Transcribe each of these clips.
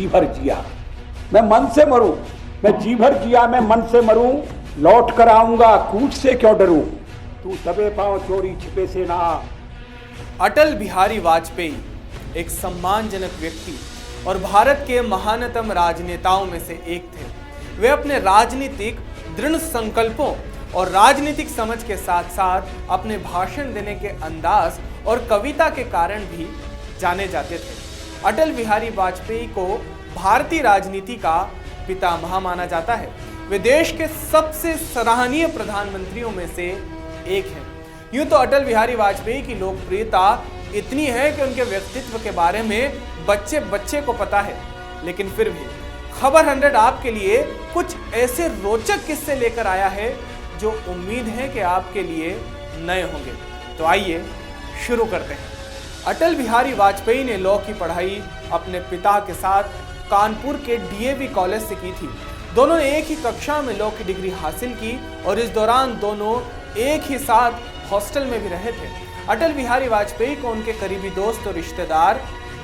भर जिया। मैं मन से मरूं, मैं जी भर जिया, मैं मन से मरूं, लौट कर आऊंगा, कूच से क्यों डरूं, तू दबे पांव चोरी छिपे से ना। अटल बिहारी वाजपेयी एक सम्मानजनक व्यक्ति और भारत के महानतम राजनेताओं में से एक थे। वे अपने राजनीतिक दृढ़ संकल्पों और राजनीतिक समझ के साथ साथ अपने भाषण देने के अंदाज और कविता के कारण भी जाने जाते थे। अटल बिहारी वाजपेयी को भारतीय राजनीति का पितामह माना जाता है। वे देश के सबसे सराहनीय प्रधानमंत्रियों में से एक हैं। यूं तो अटल बिहारी वाजपेयी की लोकप्रियता इतनी है कि उनके व्यक्तित्व के बारे में बच्चे बच्चे को पता है, लेकिन फिर भी खबर 100 आपके लिए कुछ ऐसे रोचक किस्से लेकर आया है जो उम्मीद है कि आपके लिए नए होंगे। तो आइए शुरू करते हैं। अटल बिहारी वाजपेयी ने लॉ की पढ़ाई अपने पिता के साथ कानपुर के डीएवी कॉलेज से की थी। दोनों ने एक ही कक्षा में लॉ की डिग्री हासिल की और इस दौरान दोनों एक ही साथ हॉस्टल में भी रहे थे। अटल बिहारी वाजपेयी को उनके करीबी दोस्त और रिश्तेदार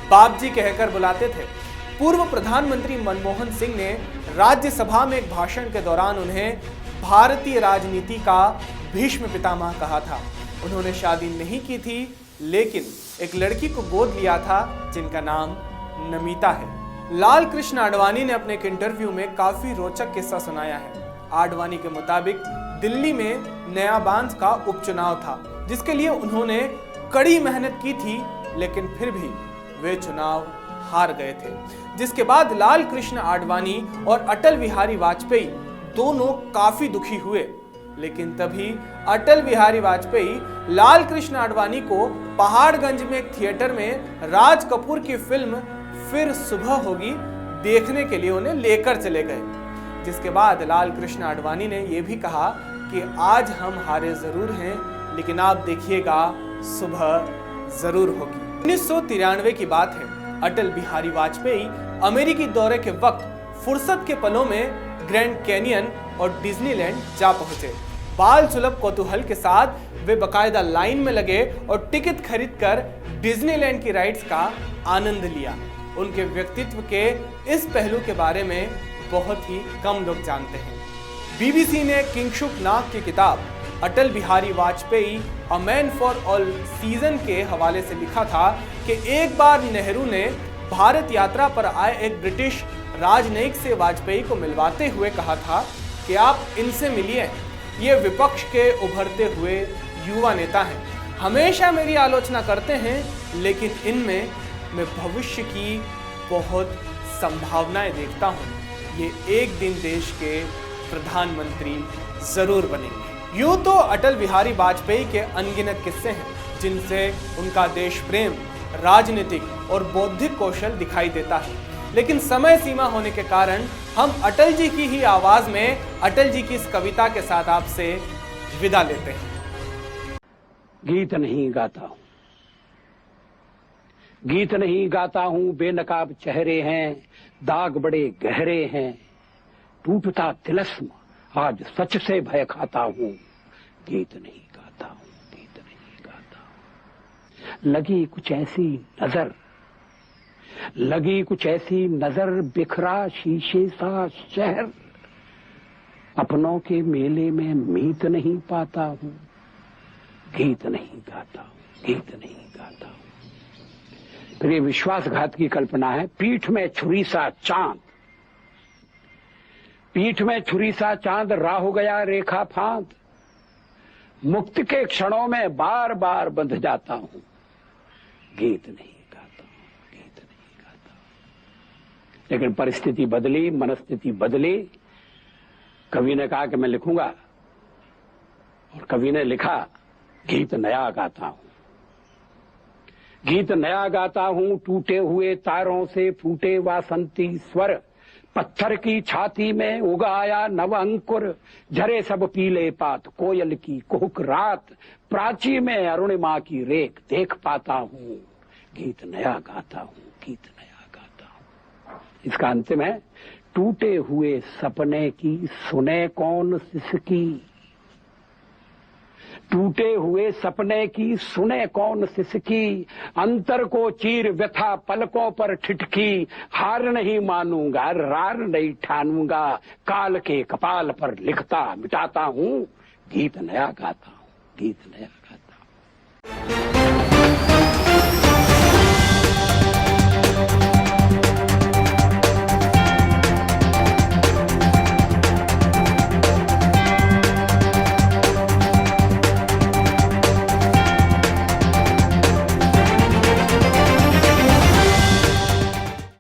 बापजी कहकर बुलाते थे। पूर्व प्रधानमंत्री मनमोहन सिंह ने राज्यसभा में एक भाषण के दौरान उन्हें भारतीय राजनीति का भीष्म पितामह कहा था। उन्होंने शादी नहीं की थी, लेकिन एक लड़की को गोद लिया था जिनका नाम नमिता है। लाल कृष्ण आडवाणी ने अपने एक इंटरव्यू में काफी रोचक किस्सा सुनाया है। आडवाणी के मुताबिक दिल्ली में नया बांस का उपचुनाव था, जिसके लिए उन्होंने कड़ी मेहनत की थी, लेकिन फिर भी वे चुनाव हार गए थे। जिसके बाद लाल कृष्ण आडवाणी और अटल बिहारी वाजपेयी दोनों काफी दुखी हुए, लेकिन तभी अटल बिहारी वाजपेयी लाल कृष्ण आडवाणी को पहाड़गंज में एक थिएटर में राज कपूर की फिल्म फिर सुबह होगी देखने के लिए उन्हें लेकर चले गए। जिसके बाद लाल कृष्ण आडवाणी ने यह भी कहा कि आज हम हारे जरूर हैं, लेकिन आप देखिएगा सुबह जरूर होगी। 1993 की बात है। अटल बिहारी वाजपेयी अमेरिकी दौरे के वक्त फुर्सत के पलों में ग्रैंड कैनियन और डिज्नीलैंड जा पहुंचे। बाल सुलभ कौतूहल के साथ वे बकायदा लाइन में लगे और टिकट खरीदकर डिज्नीलैंड की राइड्स का आनंद लिया। उनके व्यक्तित्व के इस पहलू के बारे में बहुत ही कम लोग जानते हैं। बीबीसी ने किंगशुक नाग की किताब Atal Bihari Vajpayee a man for all season के हवाले से लिखा था कि एक बार नेहरू ने भारत यात्रा पर आए एक ब्रिटिश राजनयिक से वाजपेयी को मिलवाते हुए कहा था कि आप इनसे मिलिए, ये विपक्ष के उभरते हुए युवा नेता हैं, हमेशा मेरी आलोचना करते हैं, लेकिन इनमें मैं भविष्य की बहुत संभावनाएं देखता हूं। ये एक दिन देश के प्रधानमंत्री जरूर बनेंगे। यूं तो अटल बिहारी वाजपेयी के अनगिनत किस्से हैं जिनसे उनका देश प्रेम, राजनीतिक और बौद्धिक कौशल दिखाई देता है, लेकिन समय सीमा होने के कारण हम अटल जी की ही आवाज में अटल जी की इस कविता के साथ आपसे विदा लेते हैं। गीत नहीं गाता हूं, गीत नहीं गाता हूं, बेनकाब चेहरे हैं, दाग बड़े गहरे हैं, टूटता तिलस्म आज सच से भय खाता हूं। गीत नहीं गाता हूं, गीत नहीं गाता हूं। लगी कुछ ऐसी नजर, लगी कुछ ऐसी नजर, बिखरा शीशे सा शहर, अपनों के मेले में मीत नहीं पाता हूं। गीत नहीं गाता हूं, गीत नहीं गाता हूं। फिर ये विश्वासघात की कल्पना है। पीठ में छुरी सा चांद, पीठ में छुरी सा चांद, राह हो गया रेखा फांद, मुक्त के क्षणों में बार बार बंध जाता हूं। गीत नहीं गाता हूं, गीत नहीं गाता हूं। लेकिन परिस्थिति बदली, मनस्थिति बदली। कवि ने कहा कि मैं लिखूंगा, और कवि ने लिखा गीत नया गाता हूं, गीत नया गाता हूं। टूटे हुए तारों से फूटे वासंती स्वर, पत्थर की छाती में उगा आया नव अंकुर, झरे सब पीले पात, कोयल की कुहुक रात, प्राची में अरुणिमा की रेख देख पाता हूं। गीत नया गाता हूं, गीत नया गाता हूं। इसका अंतिम है, टूटे हुए सपने की सुने कौन सिसकी, टूटे हुए सपने की सुने कौन सिसकी, अंतर को चीर व्यथा पलकों पर ठिठकी, हार नहीं मानूंगा रार नहीं ठानूंगा, काल के कपाल पर लिखता मिटाता हूं, गीत नया गाता हूं, गीत नया गाता हूं।